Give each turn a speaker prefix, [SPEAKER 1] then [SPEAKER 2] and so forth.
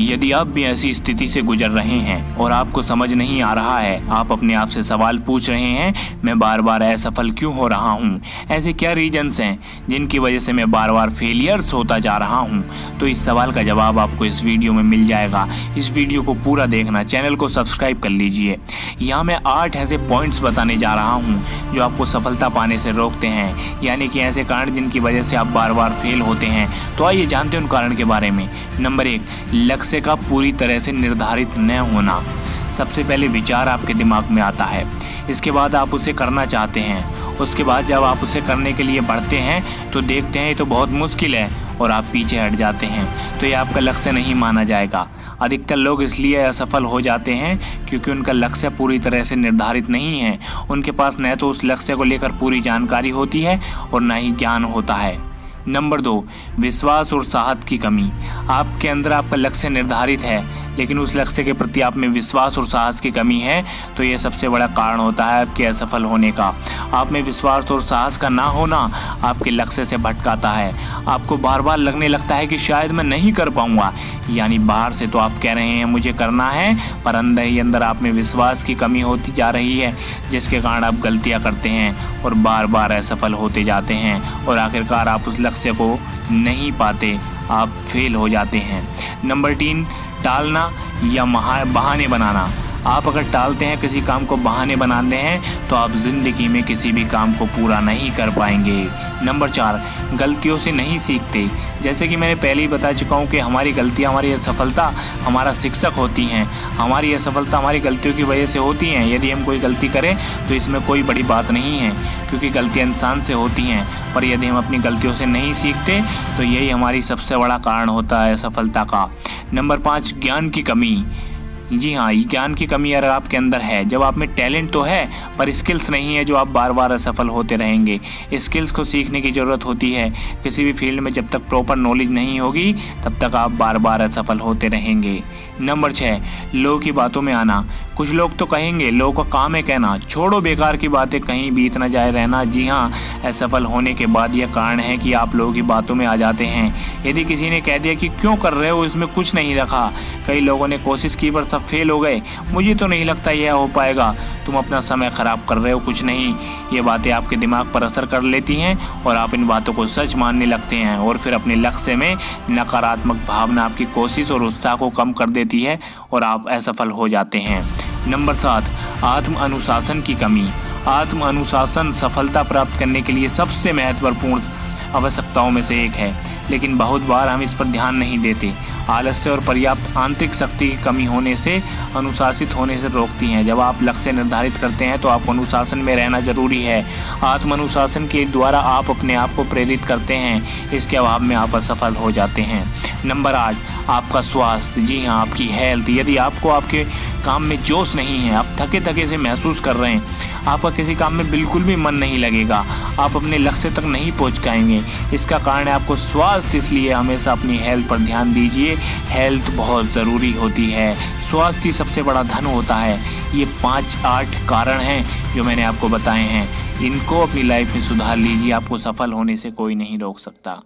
[SPEAKER 1] यदि आप भी ऐसी स्थिति से गुजर रहे हैं और आपको समझ नहीं आ रहा है, आप अपने आप से सवाल पूछ रहे हैं, मैं बार बार असफल क्यों हो रहा हूँ, ऐसे क्या रीजंस हैं जिनकी वजह से मैं बार बार फेलियर्स होता जा रहा हूँ, तो इस सवाल का जवाब आपको इस वीडियो में मिल जाएगा। इस वीडियो को पूरा देखना, चैनल को सब्सक्राइब कर लीजिए। यहाँ मैं 8 ऐसे पॉइंट्स बताने जा रहा हूँ जो आपको सफलता पाने से रोकते हैं, यानी कि ऐसे कारण जिनकी वजह से आप बार बार फेल होते हैं। तो आइए जानते हैं उन कारण के बारे में। नंबर 1, लक्ष्य का पूरी तरह से निर्धारित न होना। सबसे पहले विचार आपके दिमाग में आता है, इसके बाद आप उसे करना चाहते हैं, उसके बाद जब आप उसे करने के लिए बढ़ते हैं तो देखते हैं ये तो बहुत मुश्किल है और आप पीछे हट जाते हैं, तो ये आपका लक्ष्य नहीं माना जाएगा। अधिकतर लोग इसलिए असफल हो जाते हैं क्योंकि उनका लक्ष्य पूरी तरह से निर्धारित नहीं है। उनके पास न तो उस लक्ष्य को लेकर पूरी जानकारी होती है और न ही ज्ञान होता है। नंबर 2, विश्वास और साहस की कमी। आपके अंदर आपका लक्ष्य निर्धारित है लेकिन उस लक्ष्य के प्रति आप में विश्वास और साहस की कमी है, तो ये सबसे बड़ा कारण होता है आपके असफल होने का। आप में विश्वास और साहस का ना होना आपके लक्ष्य से भटकाता है। आपको बार बार लगने लगता है कि शायद मैं नहीं कर पाऊंगा, यानी बाहर से तो आप कह रहे हैं मुझे करना है, पर अंदर ही अंदर आप में विश्वास की कमी होती जा रही है, जिसके कारण आप गलतियां करते हैं और बार बार असफल होते जाते हैं और आखिरकार आप उस लक्ष्य को नहीं पाते, आप फेल हो जाते हैं। नंबर 3, टालना या बहाने बनाना। आप अगर टालते हैं, किसी काम को बहाने बनाते हैं, तो आप ज़िंदगी में किसी भी काम को पूरा नहीं कर पाएंगे। नंबर 4, गलतियों से नहीं सीखते। जैसे कि मैंने पहले ही बता चुका हूँ कि हमारी गलतियाँ, हमारी असफलता हमारा शिक्षक होती हैं। हमारी असफलता हमारी गलतियों की वजह से होती हैं। यदि हम कोई गलती करें तो इसमें कोई बड़ी बात नहीं है, क्योंकि गलतियाँ इंसान से होती हैं, पर यदि हम अपनी गलतियों से नहीं सीखते तो यही हमारी सबसे बड़ा कारण होता है असफलता का। नंबर 5, ज्ञान की कमी। जी हाँ, ये ज्ञान की कमी अगर आपके अंदर है, जब आप में टैलेंट तो है पर स्किल्स नहीं है, जो आप बार बार असफल होते रहेंगे। स्किल्स को सीखने की ज़रूरत होती है। किसी भी फील्ड में जब तक प्रॉपर नॉलेज नहीं होगी तब तक आप बार बार असफल होते रहेंगे। नंबर 6, लोगों की बातों में आना। कुछ लोग तो कहेंगे, लोगों का काम है कहना, छोड़ो बेकार की बातें, कहीं बीत ना जाए रहना। जी हाँ, असफल होने के बाद यह कारण है कि आप लोगों की बातों में आ जाते हैं। यदि किसी ने कह दिया कि क्यों कर रहे हो, इसमें कुछ नहीं रखा, कई लोगों ने कोशिश की पर सब फेल हो गए, मुझे तो नहीं लगता यह हो पाएगा, तुम अपना समय ख़राब कर रहे हो, कुछ नहीं। ये बातें आपके दिमाग पर असर कर लेती हैं और आप इन बातों को सच मानने लगते हैं और फिर अपने लक्ष्य में नकारात्मक भावना आपकी कोशिश और उत्साह को कम कर देती है और आप असफल हो जाते हैं। नंबर 7, आत्म अनुशासन की कमी। आत्म अनुशासन सफलता प्राप्त करने के लिए सबसे महत्वपूर्ण आवश्यकताओं में से एक है, लेकिन बहुत बार हम इस पर ध्यान नहीं देते। आलस्य और पर्याप्त आंतरिक शक्ति की कमी होने से अनुशासित होने से रोकती हैं। जब आप लक्ष्य निर्धारित करते हैं तो आपको अनुशासन में रहना जरूरी है। आत्म अनुशासन के द्वारा आप अपने आप को प्रेरित करते हैं, इसके अभाव में आप असफल हो जाते हैं। नंबर 8, आपका स्वास्थ्य। जी हाँ, आपकी हेल्थ। यदि आपको आपके काम में जोश नहीं है, आप थके थके से महसूस कर रहे हैं, आपका किसी काम में बिल्कुल भी मन नहीं लगेगा, आप अपने लक्ष्य तक नहीं पहुंच पाएंगे, इसका कारण है आपको स्वास्थ्य। इसलिए हमेशा अपनी हेल्थ पर ध्यान दीजिए, हेल्थ बहुत ज़रूरी होती है। स्वास्थ्य सबसे बड़ा धन होता है। ये 5-8 कारण हैं जो मैंने आपको बताए हैं, इनको अपनी लाइफ में सुधार लीजिए, आपको सफल होने से कोई नहीं रोक सकता।